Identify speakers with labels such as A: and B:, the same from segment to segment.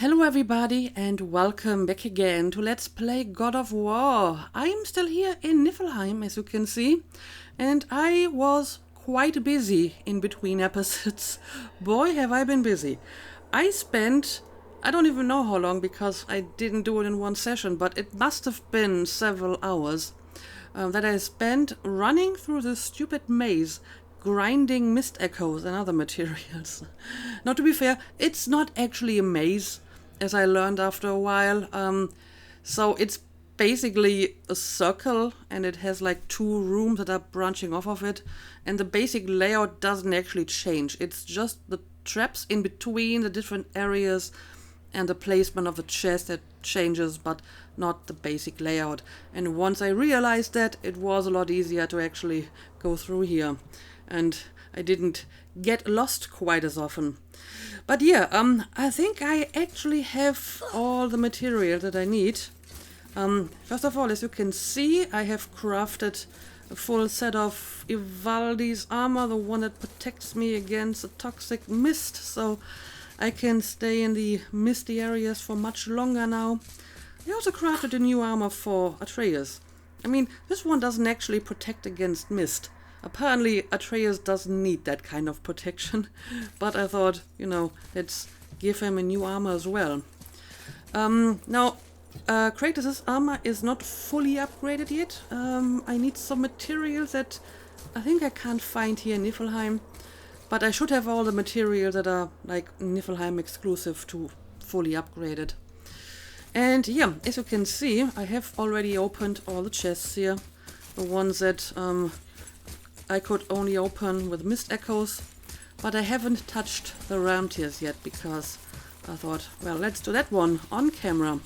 A: Hello everybody and welcome back again to Let's Play God of War. I'm still here in Niflheim, as you can see, and I was quite busy in between episodes. Boy, have I been busy. I don't even know how long because I didn't do it in one session, but it must have been several hours that I spent running through this stupid maze, grinding mist echoes and other materials. Now, to be fair, it's not actually a maze, as I learned after a while. So it's basically a circle, and it has like two rooms that are branching off of it, and the basic layout doesn't actually change. It's just the traps in between the different areas and the placement of the chest that changes, but not the basic layout. And once I realized that, it was a lot easier to actually go through here, and I didn't get lost quite as often. But yeah, I think I actually have all the material that I need. First of all, as you can see, I have crafted a full set of Ivaldi's armor, the one that protects me against the toxic mist, so I can stay in the misty areas for much longer now. I also crafted a new armor for Atreus. I mean, this one doesn't actually protect against mist. Apparently, Atreus doesn't need that kind of protection, but I thought, let's give him a new armor as well. Now, Kratos' armor is not fully upgraded yet. I need some materials that I think I can't find here in Niflheim, but I should have all the materials that are like Niflheim exclusive to fully upgrade it. And yeah, as you can see, I have already opened all the chests here, the ones that I could only open with mist echoes, but I haven't touched the round tiers yet because I thought, well, let's do that one on camera.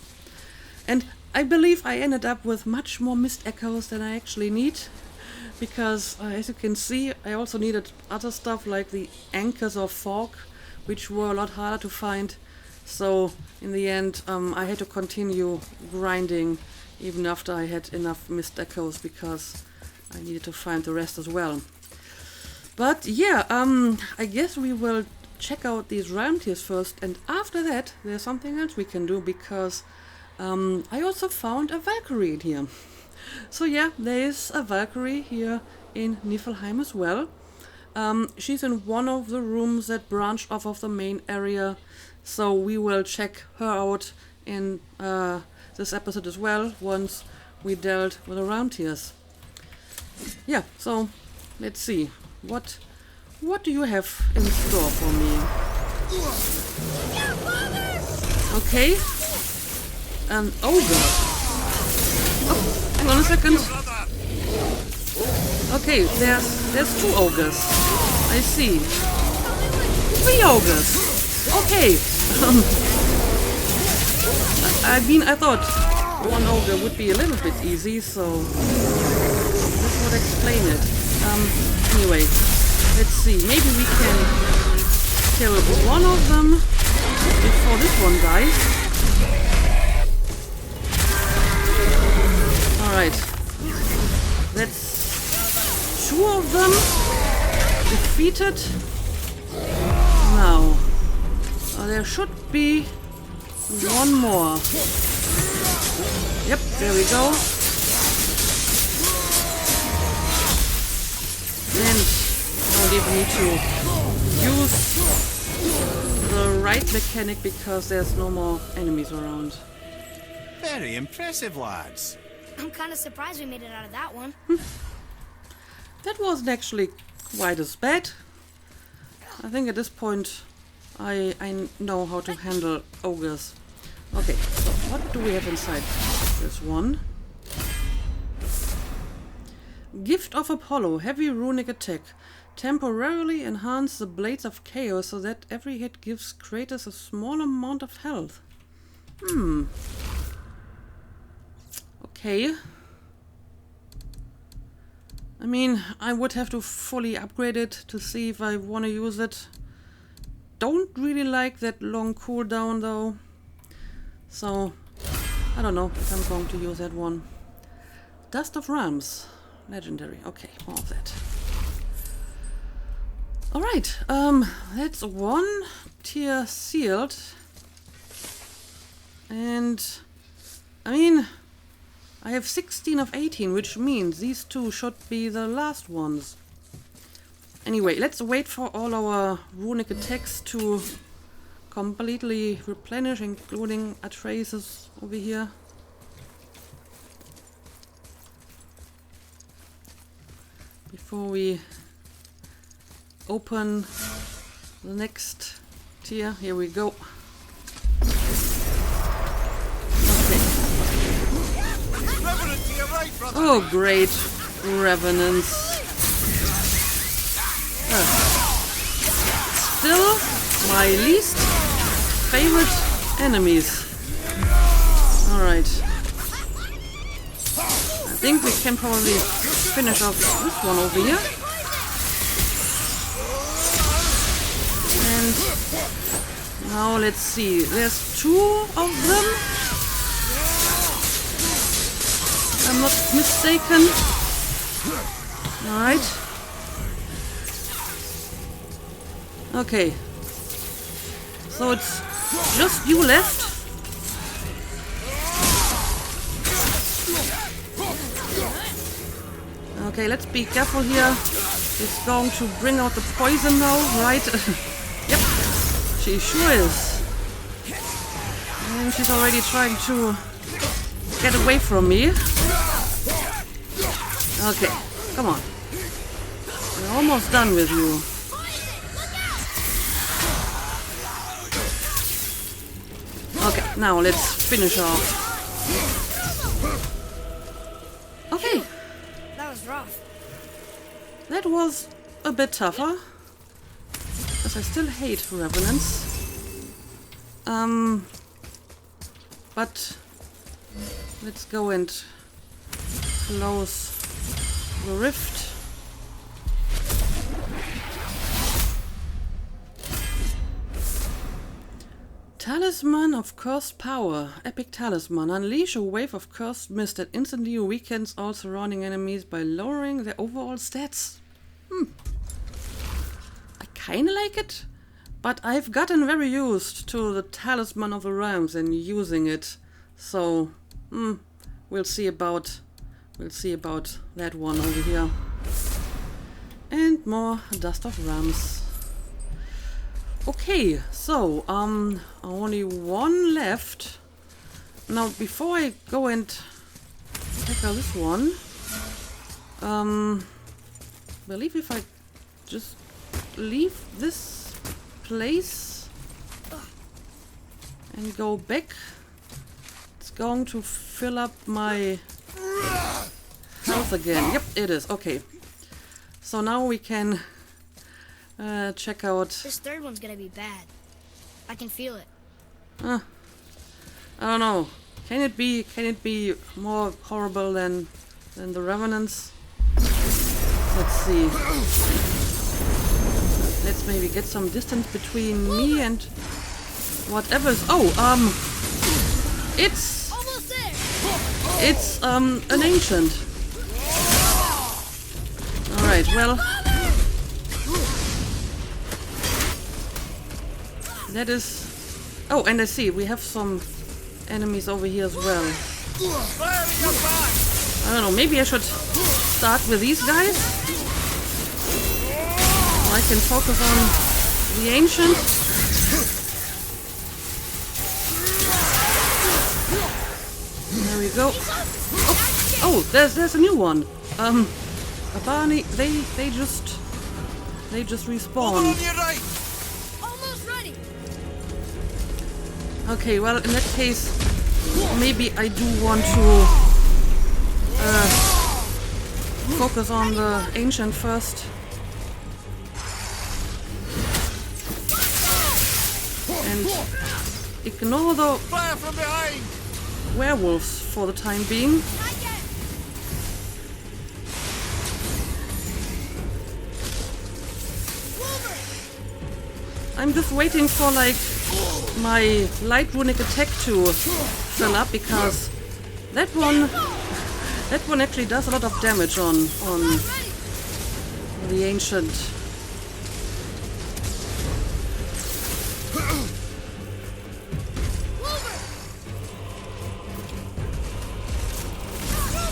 A: And I believe I ended up with much more mist echoes than I actually need, because as you can see, I also needed other stuff like the anchors of fog, which were a lot harder to find. So in the end, I had to continue grinding even after I had enough mist echoes, because I needed to find the rest as well. But yeah, I guess we will check out these realm tiers first, and after that there's something else we can do, because I also found a Valkyrie in here. So yeah, there is a Valkyrie here in Niflheim as well. She's in one of the rooms that branch off of the main area, so we will check her out in this episode as well once we dealt with the realm tiers. Yeah, so let's see. What do you have in store for me? Okay. An ogre. Oh, hang on a second. Okay, there's two ogres. I see. Three ogres. Okay. I mean, I thought one ogre would be a little bit easy, so this would explain it. Anyway, let's see. Maybe we can kill one of them before this one dies. Alright. That's two of them defeated. Now, there should be one more. Yep, there we go. And don't even need to use the right mechanic because there's no more enemies around.
B: Very impressive, lads.
C: I'm kind of surprised we made it out of that one.
A: That wasn't actually quite as bad. I think at this point I know how to handle ogres. Okay, so what do we have inside this one? Gift of Apollo, heavy runic attack. Temporarily enhance the blades of chaos so that every hit gives Kratos a small amount of health. Okay. I mean, I would have to fully upgrade it to see if I want to use it. Don't really like that long cooldown though. So, I don't know if I'm going to use that one. Dust of Rams. Legendary. Okay, more of that. Alright, that's one tier sealed. And I mean, I have 16 of 18, which means these two should be the last ones. Anyway, let's wait for all our runic attacks to completely replenish, including Atreus over here. Before we open the next tier, here we go. Okay. Oh, great revenants. Still my least favorite enemies. Alright. I think we can probably finish off this one over here. And now let's see. There's two of them. If I'm not mistaken. Alright. Okay. So it's just you left. Okay, let's be careful here. It's going to bring out the poison now, right? Yep, she sure is. And she's already trying to get away from me. Okay, come on. We're almost done with you. Okay, now let's finish off. Okay.
C: That was rough.
A: That was a bit tougher. Because I still hate revenants. But let's go and close the rift. Talisman of Cursed Power. Epic Talisman. Unleash a wave of cursed mist that instantly weakens all surrounding enemies by lowering their overall stats. I kinda like it, but I've gotten very used to the Talisman of the Realms and using it. So, we'll see about that one over here. And more Dust of Realms. Okay, so only one left. Now before I go and check out this one, believe if I just leave this place and go back, it's going to fill up my health again. Yep, it is. Okay. So now we can check out.
C: This third one's gonna be bad. I can feel it.
A: I don't know. Can it be more horrible than the revenants? Let's see. Let's maybe get some distance between me and whatever's. Oh, it's
C: Almost there.
A: it's an ancient. All right. Well, that is. Oh, and I see we have some enemies over here as well. I don't know. Maybe I should start with these guys. So I can focus on the ancient. There we go. Oh, there's a new one. Barney, they just respawn.
C: Almost ready.
A: Okay, well in that case, maybe I do want to focus on the ancient first. And ignore the
B: Fire from behind!
A: werewolves for the time being. I'm just waiting for like my light runic attack to fill up, because that one actually does a lot of damage on the ancient.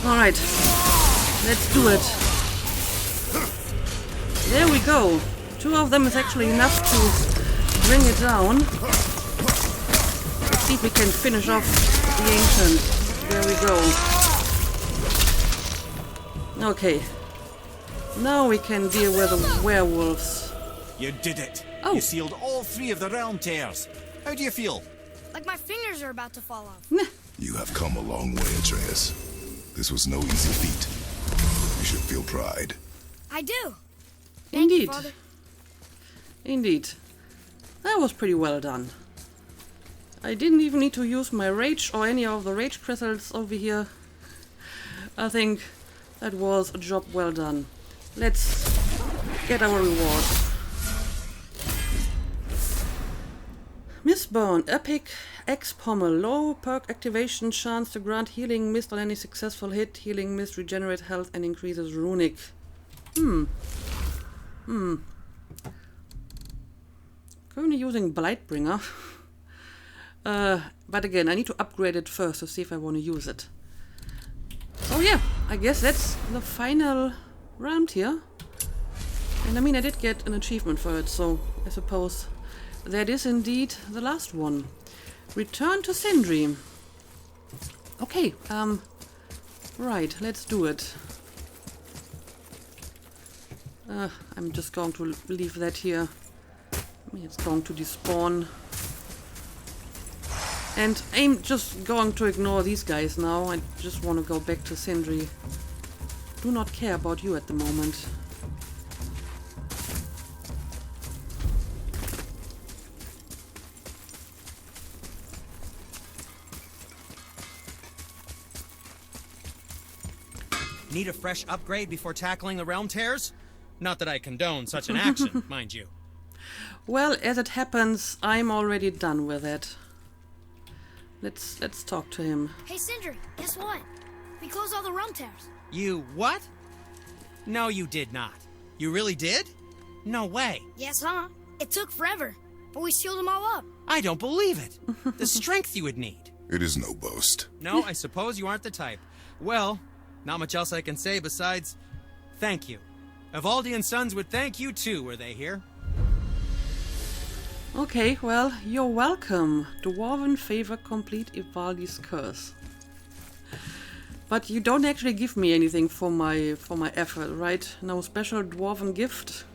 A: Alright, let's do it. There we go. 2 of them is actually enough to bring it down. Let's see if we can finish off the ancient. There we go. Okay. Now we can deal with the werewolves.
B: You did it.
A: Oh.
B: You sealed all 3 of the realm tears. How do you feel?
C: Like my fingers are about to fall off.
A: Nah.
D: You have come a long way, Atreus. This was no easy feat. You should feel pride.
C: I do. Thank you,
A: Indeed.
C: Father.
A: Indeed. That was pretty well done. I didn't even need to use my rage or any of the rage crystals over here. I think that was a job well done. Let's get our reward. Mistborn, Epic X Pommel, low perk activation, chance to grant healing mist on any successful hit, healing mist, regenerate health and increases runic. Currently using Blightbringer. But again, I need to upgrade it first to see if I want to use it. So yeah, I guess that's the final round here. And I mean, I did get an achievement for it, so I suppose that is indeed the last one. Return to Sindri. Okay, right, let's do it. I'm just going to leave that here. I mean, it's going to despawn. And I'm just going to ignore these guys now. I just want to go back to Sindri. Do not care about you at the moment.
E: Need a fresh upgrade before tackling the realm tears? Not that I condone such an action, mind you.
A: Well, as it happens, I'm already done with it. Let's talk to him.
C: Hey, Sindri, guess what? We closed all the realm tears.
E: You what? No, you did not. You really did? No way.
C: Yes, huh? It took forever, but we sealed them all up.
E: I don't believe it. The strength you would need.
D: It is no boast.
E: No, I suppose you aren't the type. Well, not much else I can say besides thank you. Ivaldi and Sons would thank you too, were they here.
A: Okay, well, you're welcome. Dwarven favor complete Ivaldi's curse. But you don't actually give me anything for my effort, right? No special dwarven gift?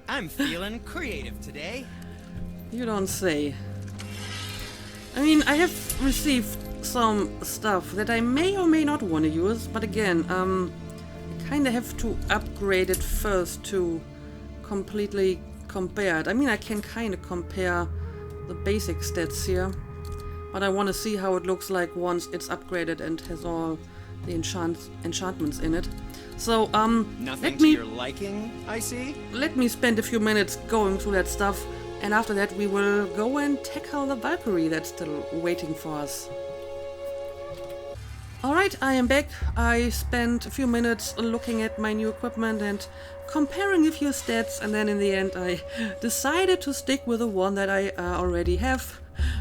E: I'm feeling creative today.
A: You don't say. I mean, I have received some stuff that I may or may not want to use, but again, I kind of have to upgrade it first to completely compare it. I mean, I can kind of compare the basic stats here, but I want to see how it looks like once it's upgraded and has all the enchantments in it. So,
E: Nothing to your liking, I see?
A: let me spend a few minutes going through that stuff, and after that we will go and tackle the Valkyrie that's still waiting for us. Alright, I am back. I spent a few minutes looking at my new equipment and comparing a few stats, and then in the end I decided to stick with the one that I already have,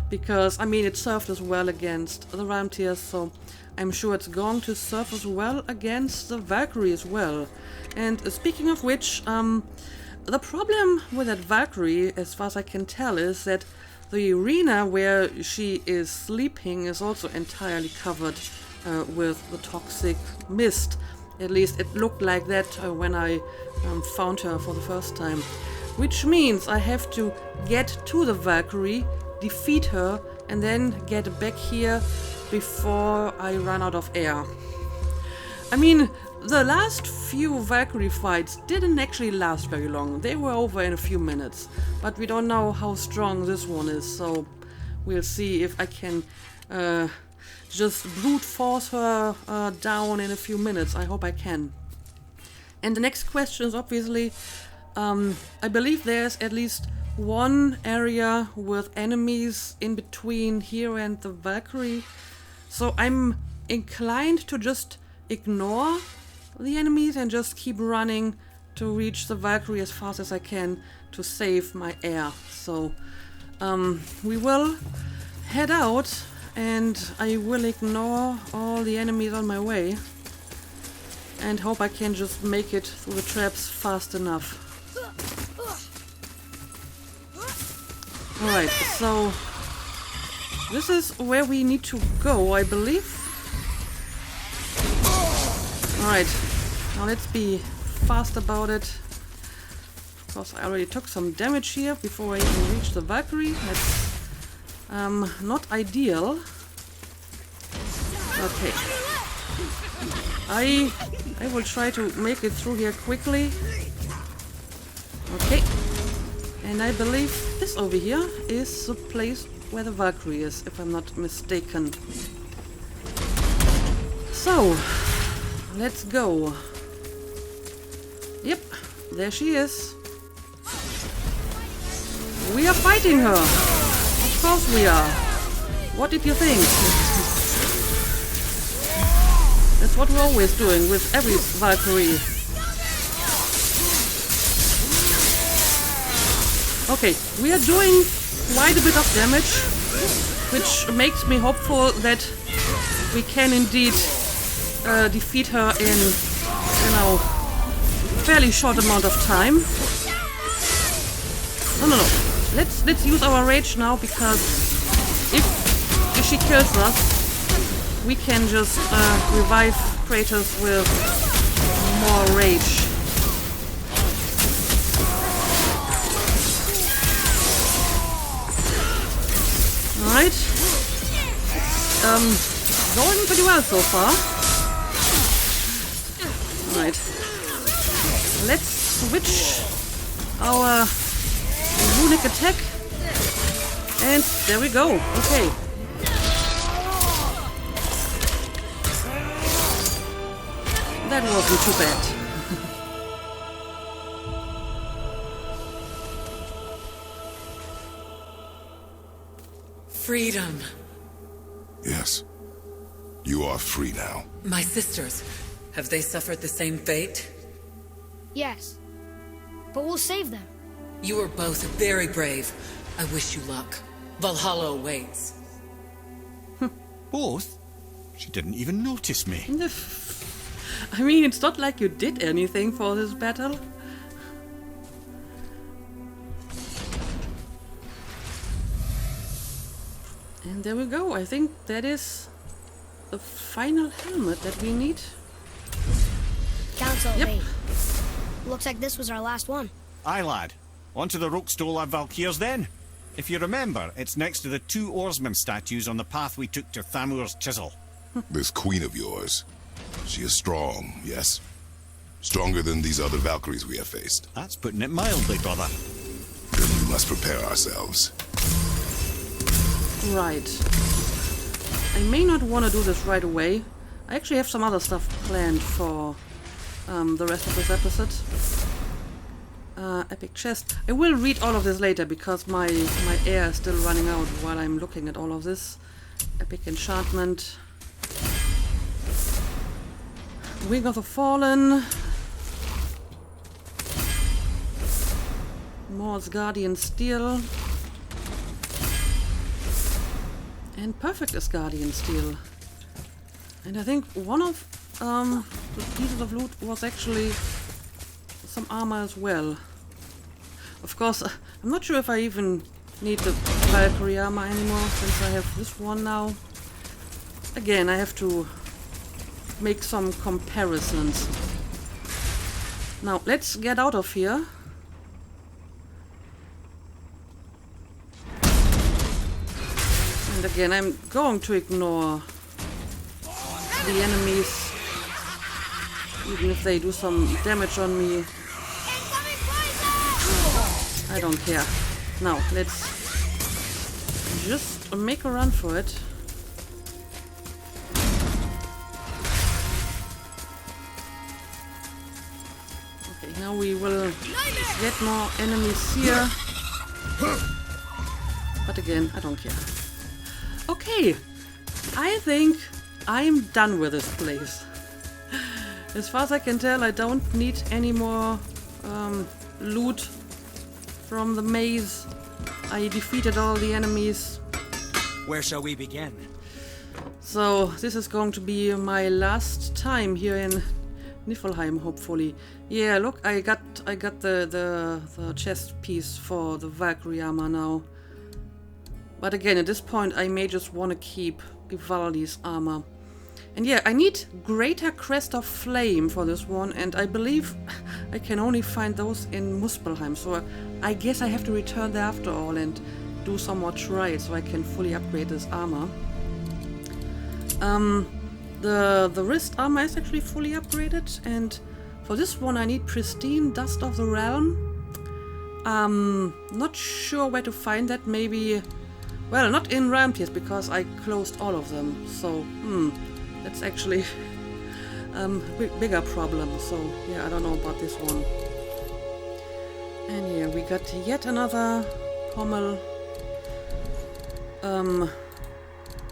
A: because, I mean, it served as well against the realm tears, so I'm sure it's going to serve as well against the Valkyrie as well. And speaking of which, the problem with that Valkyrie, as far as I can tell, is that the arena where she is sleeping is also entirely covered with the toxic mist. At least it looked like that when I found her for the first time. Which means I have to get to the Valkyrie, defeat her, and then get back here before I run out of air. I mean, the last few Valkyrie fights didn't actually last very long. They were over in a few minutes. But we don't know how strong this one is, so we'll see if I can just brute force her down in a few minutes. I hope I can. And the next question is obviously, I believe there's at least one area with enemies in between here and the Valkyrie. So I'm inclined to just ignore the enemies and just keep running to reach the Valkyrie as fast as I can to save my air. So we will head out and I will ignore all the enemies on my way. and hope I can just make it through the traps fast enough. Alright, so this is where we need to go, I believe. Alright, now let's be fast about it. Of course, I already took some damage here before I even reached the Valkyrie. That's not ideal. Okay. I will try to make it through here quickly. Okay. And I believe this over here is the place where the Valkyrie is, if I'm not mistaken. So, let's go. Yep, there she is. We are fighting her. Of course we are. What did you think? That's what we're always doing with every Valkyrie. Okay, we are doing quite a bit of damage, which makes me hopeful that we can indeed defeat her in, you know, fairly short amount of time. No. Let's use our rage now, because if she kills us, we can just revive Kratos with more rage. Alright. Going pretty well so far. Alright. Let's switch our runic attack. And there we go. Okay. That wasn't too bad.
F: Freedom.
D: Yes. You are free now.
F: My sisters, have they suffered the same fate?
C: Yes. But we'll save them.
F: You are both very brave. I wish you luck. Valhalla awaits.
B: Both? She didn't even notice me.
A: I mean, it's not like you did anything for this battle. And there we go. I think that is the final helmet that we need.
C: Council
A: Yep.
C: 8. Looks like this was our last one.
B: Aye, lad. On to the Rokestola Valkyrs then. If you remember, it's next to the 2 oarsmen statues on the path we took to Thamur's chisel.
D: This queen of yours, she is strong, yes? Stronger than these other Valkyries we have faced.
B: That's putting it mildly, brother.
D: Then we must prepare ourselves.
A: Right. I may not want to do this right away. I actually have some other stuff planned for the rest of this episode. Epic chest. I will read all of this later because my air is still running out while I'm looking at all of this. Epic enchantment. Wing of the Fallen. Mor's Guardian Steel. And Perfect is Guardian Steel. And I think one of the pieces of loot was actually some armor as well. Of course, I'm not sure if I even need the Valkyrie armor anymore since I have this one now. Again, I have to make some comparisons. Now, let's get out of here. And again, I'm going to ignore the enemies, even if they do some damage on me. I don't care. Now, let's just make a run for it. Okay, now we will get more enemies here. But again, I don't care. Okay, I think I'm done with this place. As far as I can tell, I don't need any more loot from the maze. I defeated all the enemies.
E: Where shall we begin?
A: So this is going to be my last time here in Niflheim, hopefully. Yeah, look, I got the chest piece for the Valkyrie armor now. But again, at this point, I may just want to keep Ivaldi's armor. And yeah, I need Greater Crest of Flame for this one, and I believe I can only find those in Muspelheim, so I guess I have to return there after all and do some more trials so I can fully upgrade this armor. The wrist armor is actually fully upgraded, and for this one I need Pristine Dust of the Realm. Not sure where to find that, maybe... Well, not in Realm Tiers, because I closed all of them, so, that's actually a bigger problem, so, yeah, I don't know about this one. And yeah, we got yet another pommel.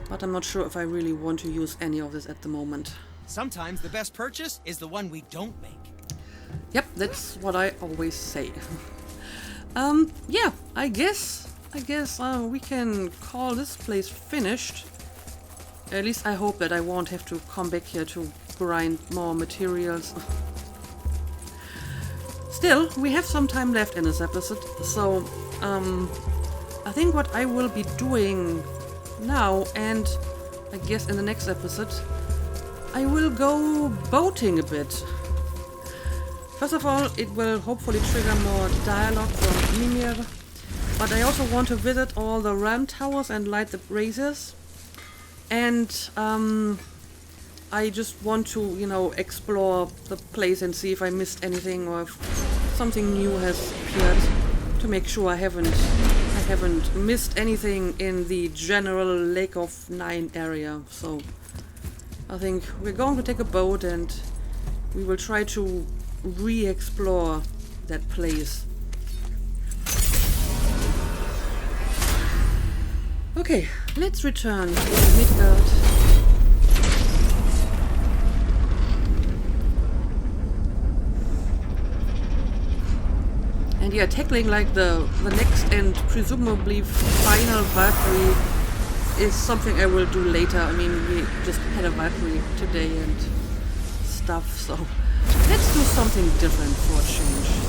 A: But I'm not sure if I really want to use any of this at the moment.
E: Sometimes the best purchase is the one we don't make.
A: Yep, that's what I always say. Yeah, I guess we can call this place finished. At least I hope that I won't have to come back here to grind more materials. Still, we have some time left in this episode, so I think what I will be doing now, and I guess in the next episode, I will go boating a bit. First of all, it will hopefully trigger more dialogue from Mimir, but I also want to visit all the realm towers and light the braziers. And I just want to, you know, explore the place and see if I missed anything or if something new has appeared, to make sure I haven't missed anything in the general Lake of Nine area. So I think we're going to take a boat and we will try to re-explore that place. Okay, let's return to Midgard. And yeah, tackling like the next and presumably final Valkyrie is something I will do later. I mean, we just had a Valkyrie today and stuff, so let's do something different for a change.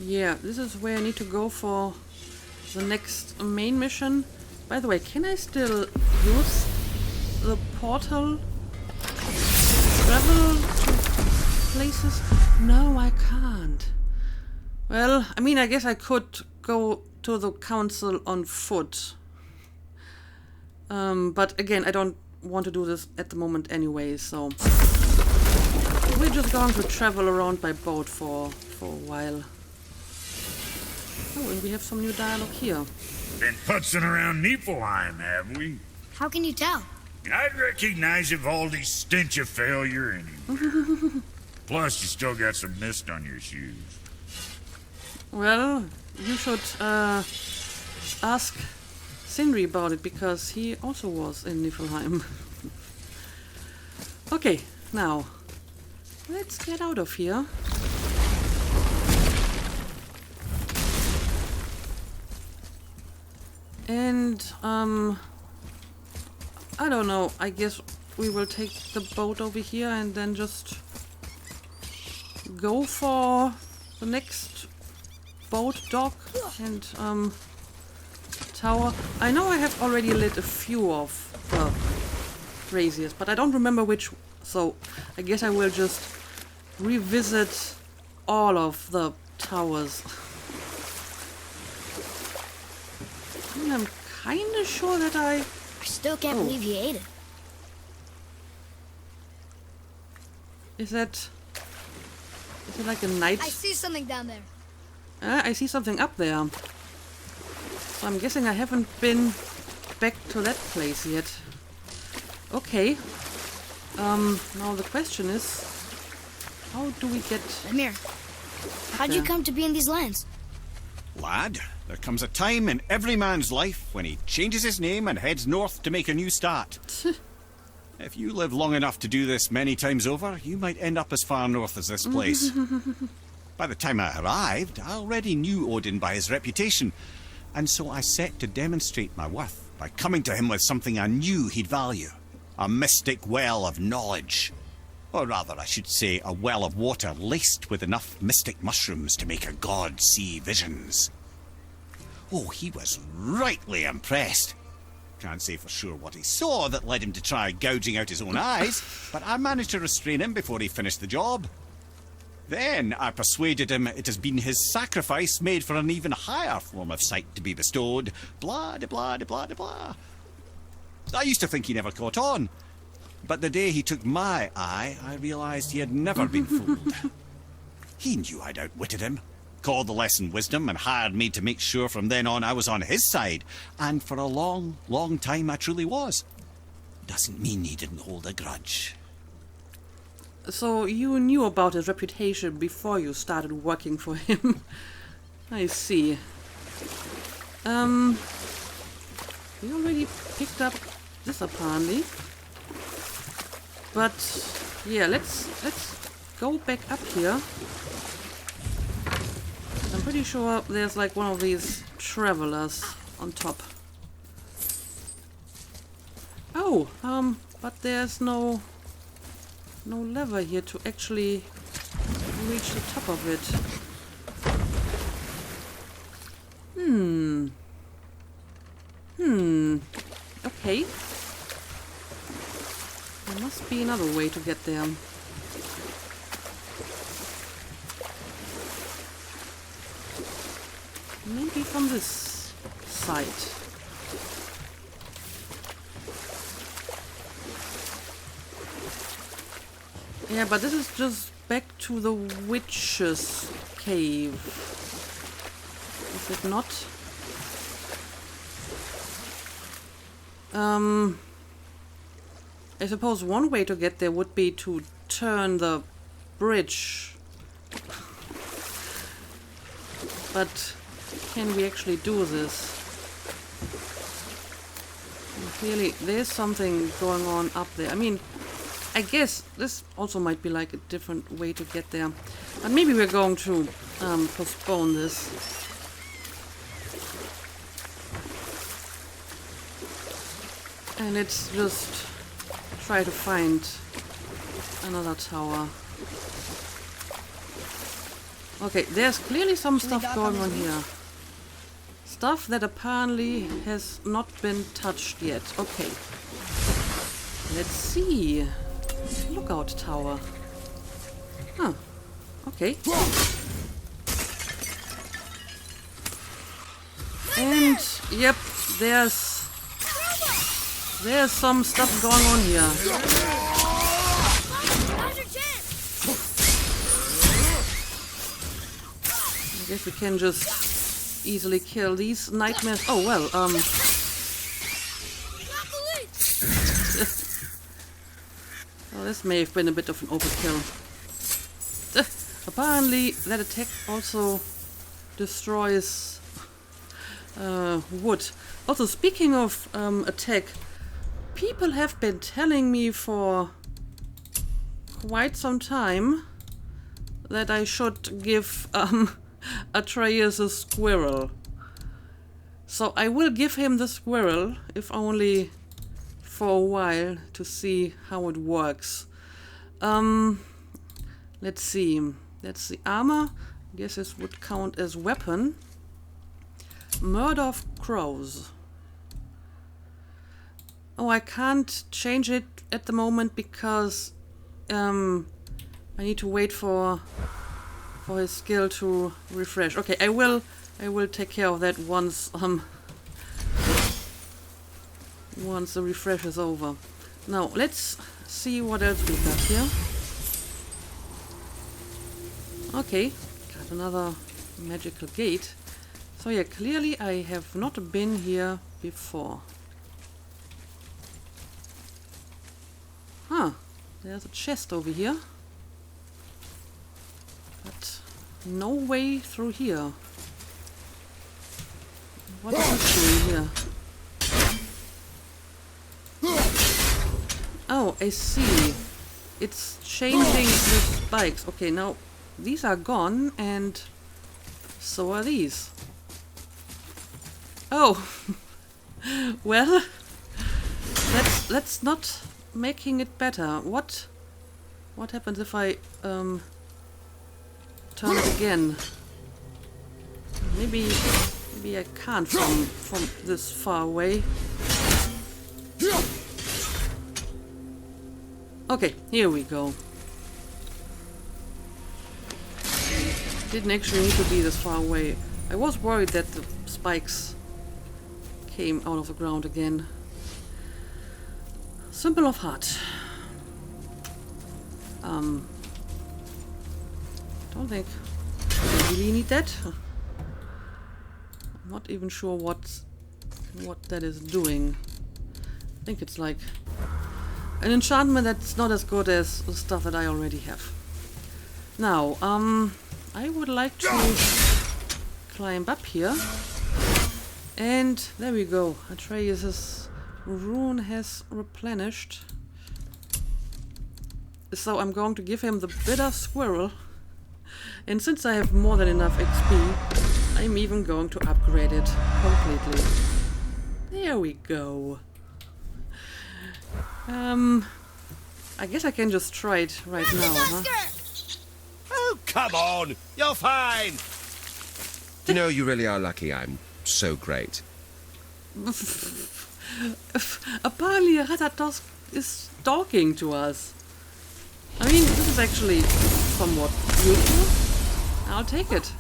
A: Yeah, this is where I need to go for the next main mission. By the way, can I still use the portal to travel to places? No, I can't. Well, I mean, I guess I could go to the council on foot. But again, I don't want to do this at the moment anyway, so we're just going to travel around by boat for a while. Oh, and we have some new dialogue here.
G: Been putzing around Niflheim, have we?
C: How can you tell?
G: I'd recognize Ivaldi's stench of failure in him. Plus, you still got some mist on your shoes.
A: Well, you should ask Sindri about it, because he also was in Niflheim. Okay, now, let's get out of here. And, I don't know, I guess we will take the boat over here and then just go for the next boat dock and, tower. I know I have already lit a few of the braziers, but I don't remember which, so I guess I will just revisit all of the towers. I'm kinda sure that I
C: still can't believe you ate it.
A: Is it like a night?
C: I see something down there.
A: I see something up there. So I'm guessing I haven't been back to that place yet. Okay. Now the question is, how do we get...
C: Amir, how'd you come to be in these lands?
B: Lad, there comes a time in every man's life when he changes his name and heads north to make a new start. If you live long enough to do this many times over, you might end up as far north as this place. By the time I arrived, I already knew Odin by his reputation, and so I set to demonstrate my worth by coming to him with something I knew he'd value. A mystic well of knowledge. Or rather, I should say, a well of water laced with enough mystic mushrooms to make a god see visions. Oh, he was rightly impressed. Can't say for sure what he saw that led him to try gouging out his own eyes, but I managed to restrain him before he finished the job. Then I persuaded him it has been his sacrifice made for an even higher form of sight to be bestowed. Blah, de blah, de blah, de blah. I used to think he never caught on, but the day he took my eye, I realised he had never been fooled. He knew I'd outwitted him, called the lesson wisdom, and hired me to make sure from then on I was on his side. And for a long, long time I truly was. Doesn't mean he didn't hold a grudge.
A: So you knew about his reputation before you started working for him. I see. We already picked up this apparently. But yeah, let's go back up here. I'm pretty sure there's like one of these travelers on top. Oh, but there's no lever here to actually reach the top of it. Okay. There must be another way to get there. Maybe from this side. Yeah, but this is just back to the witch's cave. Is it not? I suppose one way to get there would be to turn the bridge. But can we actually do this? And clearly there's something going on up there. I mean, I guess this also might be like a different way to get there. But maybe we're going to postpone this. And let's just try to find another tower. Okay, there's clearly some stuff going on here. Stuff that apparently has not been touched yet. Okay. Let's see. Lookout tower. Huh. Okay. And yep, there's some stuff going on here. I guess we can just easily kill these nightmares. Oh well, well, this may have been a bit of an overkill. Apparently that attack also destroys wood. Also, speaking of attack, people have been telling me for quite some time that I should give Atreus a squirrel. So I will give him the squirrel, if only for a while, to see how it works. Let's see. That's the armor. I guess this would count as weapon. Murder of crows. Oh, I can't change it at the moment because I need to wait for his skill to refresh. Okay, I will take care of that once once the refresh is over. Now let's see what else we got here. Okay, got another magical gate. So yeah, clearly I have not been here before. Huh, there's a chest over here. But no way through here. What is this doing here? Oh, I see. It's changing the spikes. Okay, now these are gone, and so are these. Oh, well, that's not making it better. What happens if I turn it again? Maybe I can't from this far away. Okay, here we go. Didn't actually need to be this far away. I was worried that the spikes came out of the ground again. Symbol of heart. Don't think I really need that. I'm not even sure what that is doing. I think it's like an enchantment that's not as good as the stuff that I already have. Now, I would like to climb up here. And there we go. Atreus' rune has replenished. So I'm going to give him the bitter squirrel. And since I have more than enough XP, I'm even going to upgrade it completely. There we go. I guess I can just try it right now, huh?
H: Oh, come on! You're fine! You know, you really are lucky I'm so great.
A: Apparently Ratatosk is talking to us. I mean, this is actually somewhat useful. I'll take it.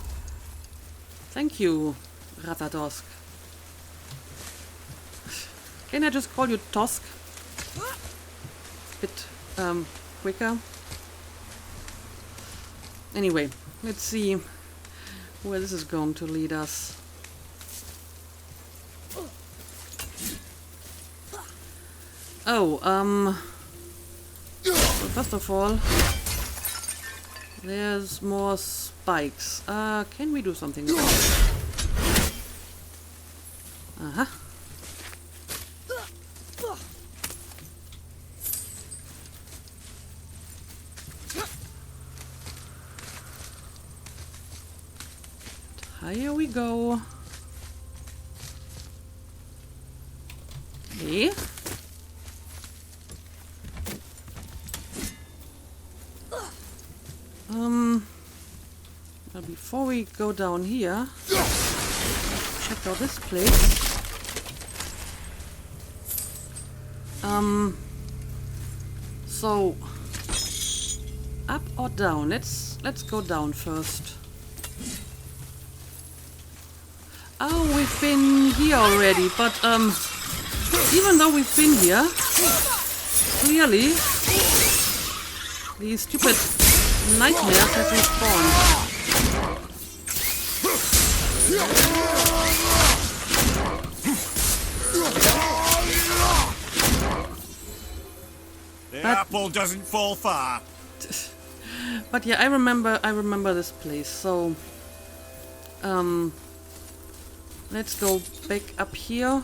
A: Thank you, Ratatosk. Can I just call you Tosk? Bit quicker. Anyway, let's see where this is going to lead us. Oh, so first of all, there's more spikes. Can we do something about it? Uh-huh. Here we go. Okay. Well, before we go down here, let's check out this place. So up or down? Let's go down first. Oh, we've been here already, but even though we've been here, clearly these stupid nightmares have respawned.
B: The apple doesn't fall far.
A: But yeah, I remember this place. So let's go back up here.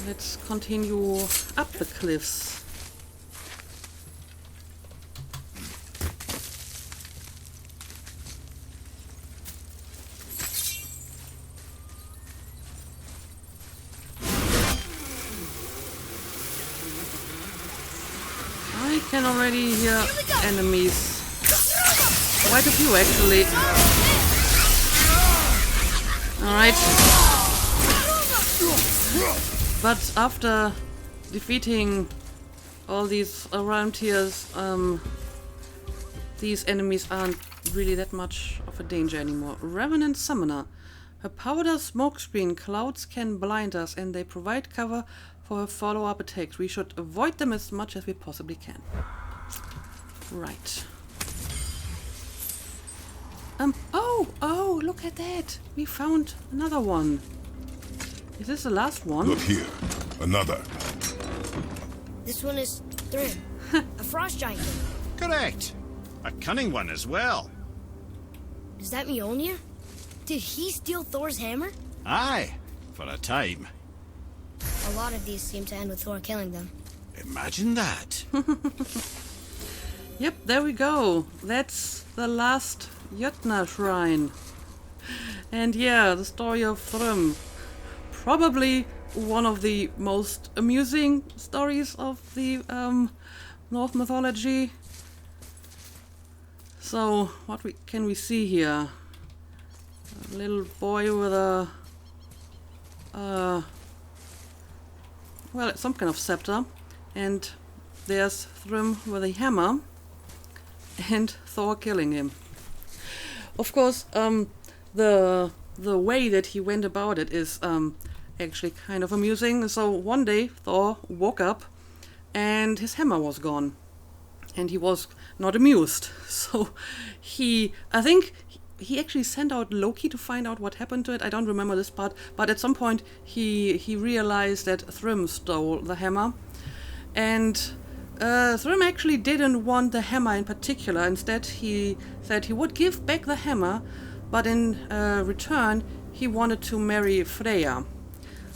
A: Let's continue up the cliffs. I can already hear enemies. Quite a few actually. Alright. But after defeating all these around here, these enemies aren't really that much of a danger anymore. Revenant Summoner. A powder smokescreen. Clouds can blind us and they provide cover for follow-up attacks. We should avoid them as much as we possibly can. Right. Oh, look at that. We found another one. Is this the last one?
D: Look here. Another.
C: This one is Thrym, a frost giant.
B: Correct. A cunning one as well.
C: Is that Mjolnir? Did he steal Thor's hammer?
B: Aye, for a time.
C: A lot of these seem to end with Thor killing them.
B: Imagine that.
A: Yep, there we go. That's the last Jötnar shrine. And yeah, the story of Thrym. Probably one of the most amusing stories of the Norse mythology. So, what can we see here? A little boy with a well, it's some kind of scepter, and there's Thrym with a hammer, and Thor killing him. Of course, the way that he went about it is actually kind of amusing. So one day Thor woke up, and his hammer was gone, and he was not amused. So I think he actually sent out Loki to find out what happened to it. I don't remember this part, but at some point he realized that Thrym stole the hammer, and Thrym actually didn't want the hammer in particular. Instead, he said he would give back the hammer, but in return he wanted to marry Freya.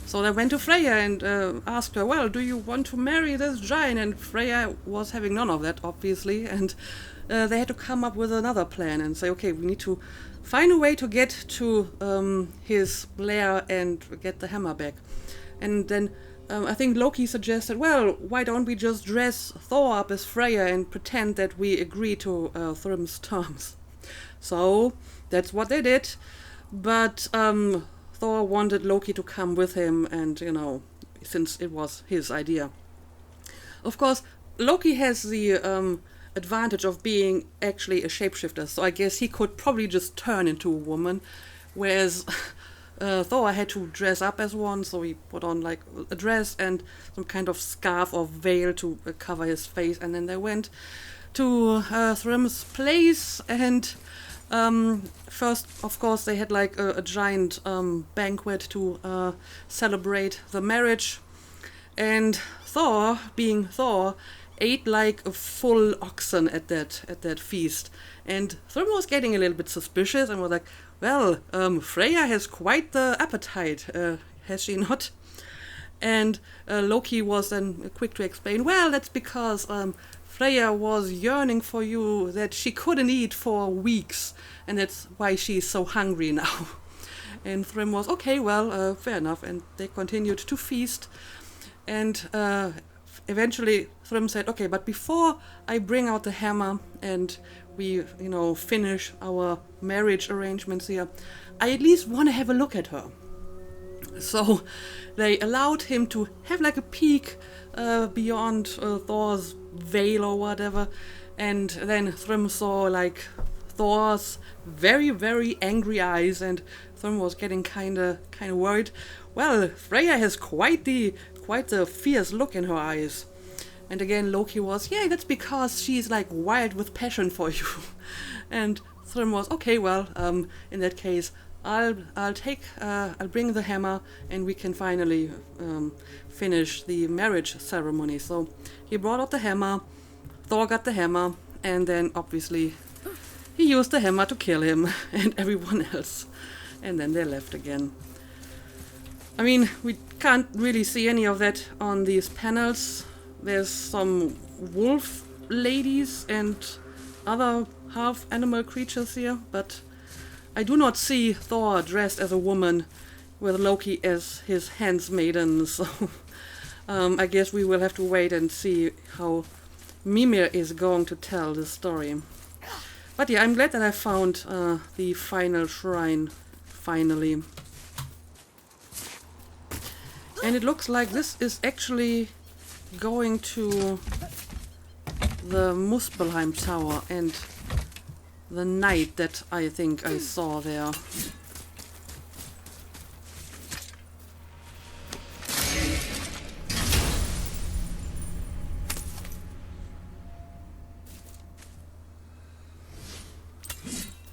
A: So they went to Freya and asked her, well, do you want to marry this giant? And Freya was having none of that, obviously, and they had to come up with another plan and say, okay, we need to find a way to get to his lair and get the hammer back. And then I think Loki suggested, well, why don't we just dress Thor up as Freya and pretend that we agree to Thrym's terms? So that's what they did. But Thor wanted Loki to come with him, and, you know, since it was his idea. Of course, Loki has the advantage of being actually a shapeshifter, so I guess he could probably just turn into a woman, whereas Thor had to dress up as one, so he put on like a dress and some kind of scarf or veil to cover his face, and then they went to Thrym's place, and first, of course, they had like a giant banquet to celebrate the marriage, and Thor, being Thor, ate like a full oxen at that feast, and Thrym was getting a little bit suspicious and was like, well, Freya has quite the appetite, has she not? And Loki was then quick to explain, well, that's because Freya was yearning for you that she couldn't eat for weeks, and that's why she's so hungry now. And Thrym was, okay, well, fair enough, and they continued to feast, and eventually Thrym said, okay, but before I bring out the hammer and we, you know, finish our marriage arrangements here, I at least want to have a look at her. So they allowed him to have like a peek beyond Thor's veil or whatever, and then Thrym saw like Thor's very, very angry eyes, and Thrym was getting kind of worried. Well, Freya has quite the fierce look in her eyes. And again, Loki was, yeah, that's because she's like wild with passion for you. And Thrym was, okay, well, in that case, I'll bring the hammer, and we can finally finish the marriage ceremony. So he brought out the hammer, Thor got the hammer, and then obviously he used the hammer to kill him and everyone else. And then they left again. I mean, we can't really see any of that on these panels. There's some wolf ladies and other half-animal creatures here, but I do not see Thor dressed as a woman with Loki as his handmaiden, so I guess we will have to wait and see how Mimir is going to tell the story. But yeah, I'm glad that I found the final shrine, finally. And it looks like this is actually going to the Muspelheim Tower and the knight that I think I saw there.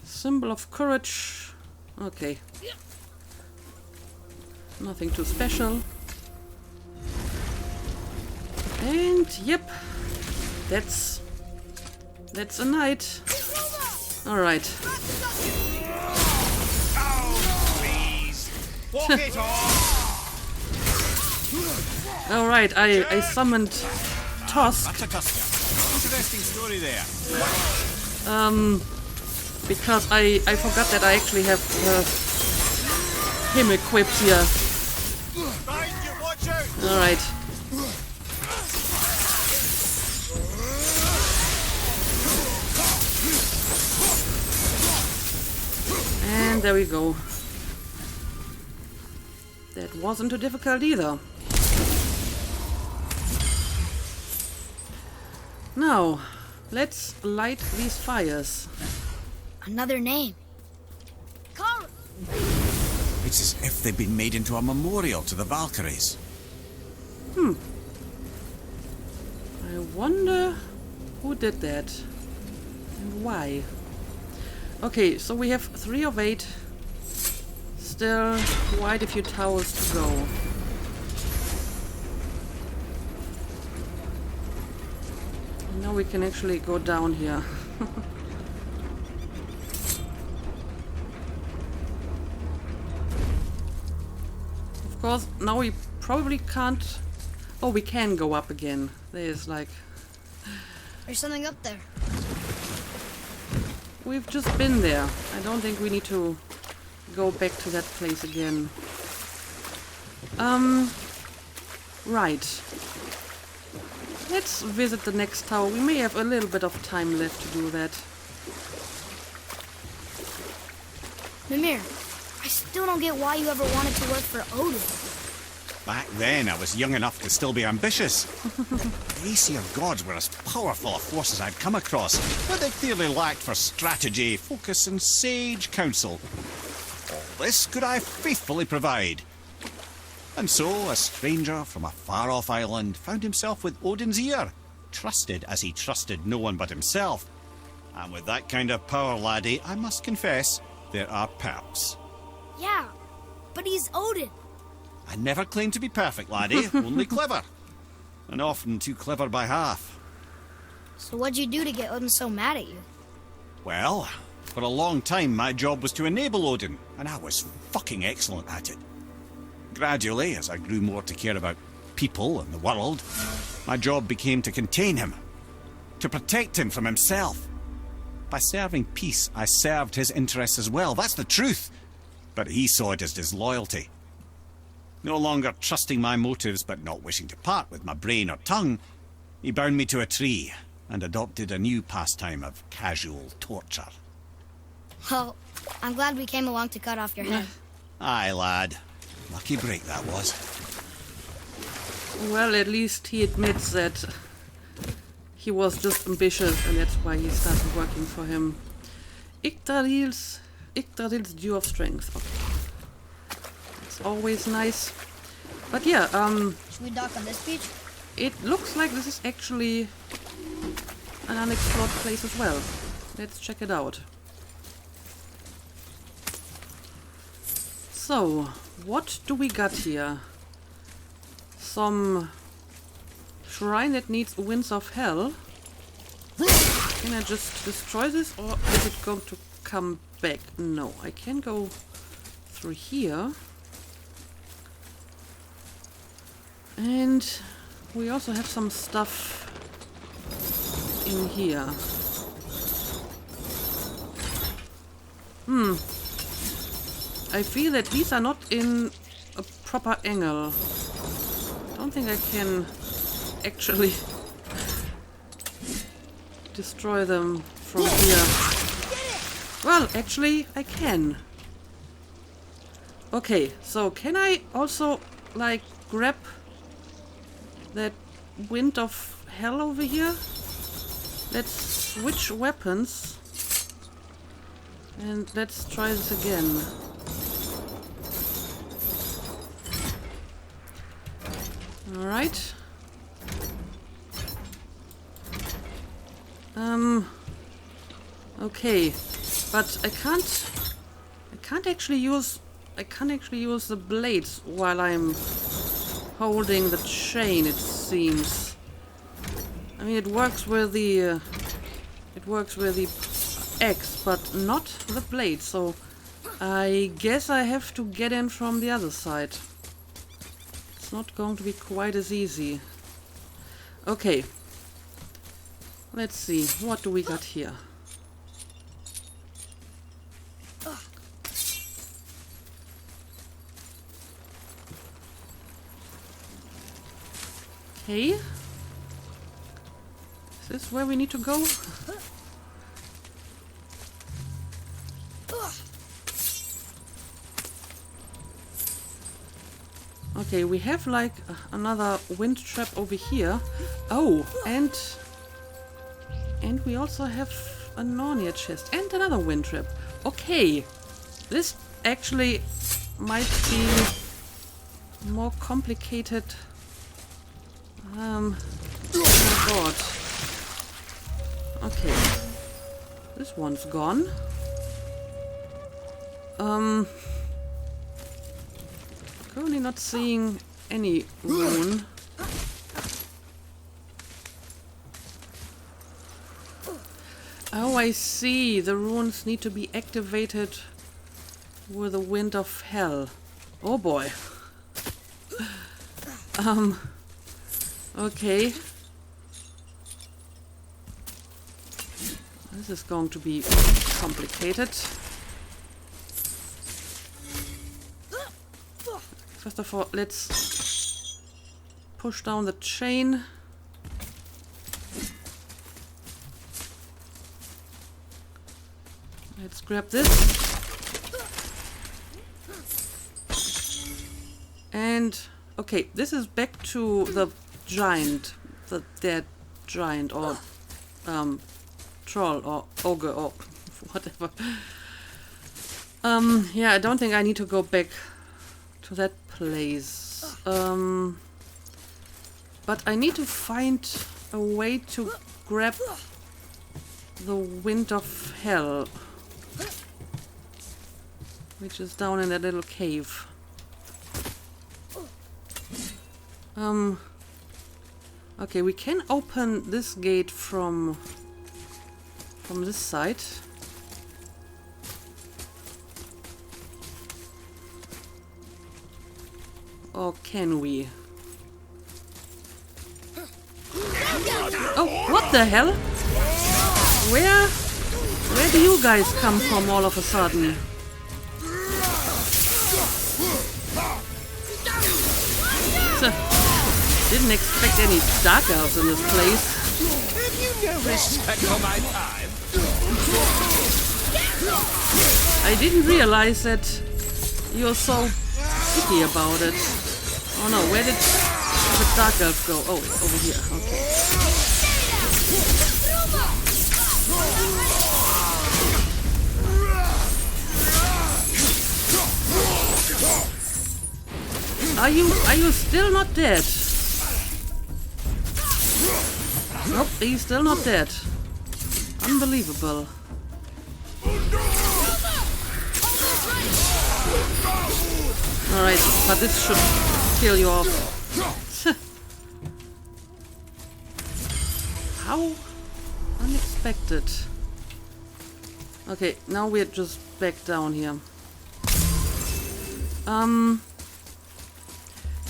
A: Symbol of courage. Okay. Nothing too special. And yep, that's a knight. All right.
B: Walk it off!
A: Alright, I summoned Tusk.
B: That's a Tusker. Interesting story there.
A: Because I forgot that I actually have him equipped here.
B: Behind you, watch out!
A: Alright. And there we go. That wasn't too difficult either. Now, let's light these fires.
C: Another name. Carl!
B: It's as if they've been made into a memorial to the Valkyries.
A: I wonder who did that and why. Okay, so we have 3 of 8. Still quite a few towers to go. Now we can actually go down here. Of course, now we probably can't... Oh, we can go up again. There's like...
C: There's something up there.
A: We've just been there. I don't think we need to go back to that place again. Right. Let's visit the next tower. We may have a little bit of time left to do that.
C: Mimir, I still don't get why you ever wanted to work for Odin.
B: Back then, I was young enough to still be ambitious. The Aesir gods were as powerful a force as I'd come across, but they clearly lacked for strategy, focus, and sage counsel. All this could I faithfully provide. And so, a stranger from a far-off island found himself with Odin's ear, trusted as he trusted no one but himself. And with that kind of power, laddie, I must confess, there are perks.
C: Yeah, but he's Odin.
B: I never claimed to be perfect, laddie, only clever. And often too clever by half.
C: So what'd you do to get Odin so mad at you?
B: Well, for a long time my job was to enable Odin, and I was fucking excellent at it. Gradually, as I grew more to care about people and the world, my job became to contain him, to protect him from himself. By serving peace, I served his interests as well, that's the truth. But he saw it as disloyalty. No longer trusting my motives, but not wishing to part with my brain or tongue, he bound me to a tree and adopted a new pastime of casual torture.
C: Well, I'm glad we came along to cut off your head.
B: Aye, lad. Lucky break that was.
A: Well, at least he admits that he was just ambitious and that's why he started working for him. Yggdrasil's Dew of Strength. Okay. It's always nice. But yeah,
C: Should we dock on this beach?
A: it looks like this is actually an unexplored place as well. Let's check it out. So, what do we got here? Some shrine that needs winds of hell. Can I just destroy this or is it going to come back? No, I can go through here. And we also have some stuff in here. I feel that these are not in a proper angle. I don't think I can actually destroy them from here. Well, actually, I can. Okay, so can I also, like, grab that wind of hell over here? Let's switch weapons. And let's try this again. Alright. Okay. But I can't actually use the blades while I'm holding the chain, it seems. I mean, it works with the axe, but not the blade, so I guess I have to get in from the other side. It's not going to be quite as easy. Okay. Let's see. What do we got here? Okay. Is this where we need to go? Okay, we have like another wind trap over here. Oh, and we also have a Narnia chest and another wind trap. Okay, this actually might be more complicated. Oh god. Okay, this one's gone. Currently not seeing any rune. Oh, I see. The runes need to be activated with the wind of hell. Oh boy. Okay. This is going to be complicated. First of all, let's push down the chain. Let's grab this. And, okay, this is back to the giant, the dead giant, or troll, or ogre, or whatever. Yeah, I don't think I need to go back to that place. But I need to find a way to grab the wind of hell, which is down in that little cave. Okay, we can open this gate from this side. Or can we? Oh, what the hell? Where do you guys come from all of a sudden? Didn't expect any dark elves in this place.
H: Have you no respect for my time?
A: I didn't realize that you're so picky about it. Oh no, where did the dark elf go? Oh, it's over here. Okay. Are you still not dead? Nope, he's still not dead. Unbelievable. Alright, but this should kill you off. How unexpected. Okay, now we're just back down here.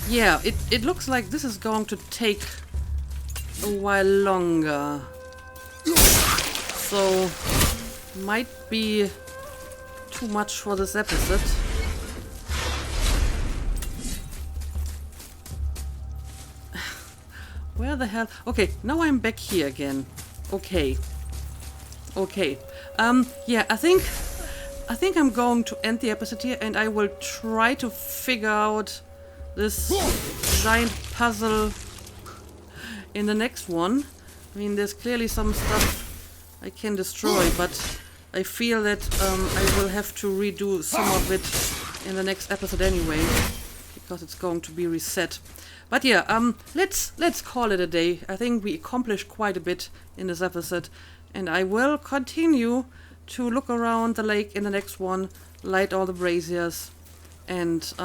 A: Yeah, it looks like this is going to take a while longer. So, might be too much for this episode. Where the hell? Okay, now I'm back here again. Okay. Okay. Yeah, I think I'm going to end the episode here, and I will try to figure out this giant puzzle in the next one. I mean, there's clearly some stuff I can destroy, but I feel that I will have to redo some of it in the next episode anyway, because it's going to be reset. But yeah, let's call it a day. I think we accomplished quite a bit in this episode, and I will continue to look around the lake in the next one, light all the braziers, and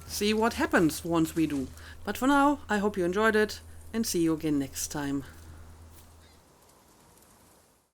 A: see what happens once we do. But for now, I hope you enjoyed it, and see you again next time.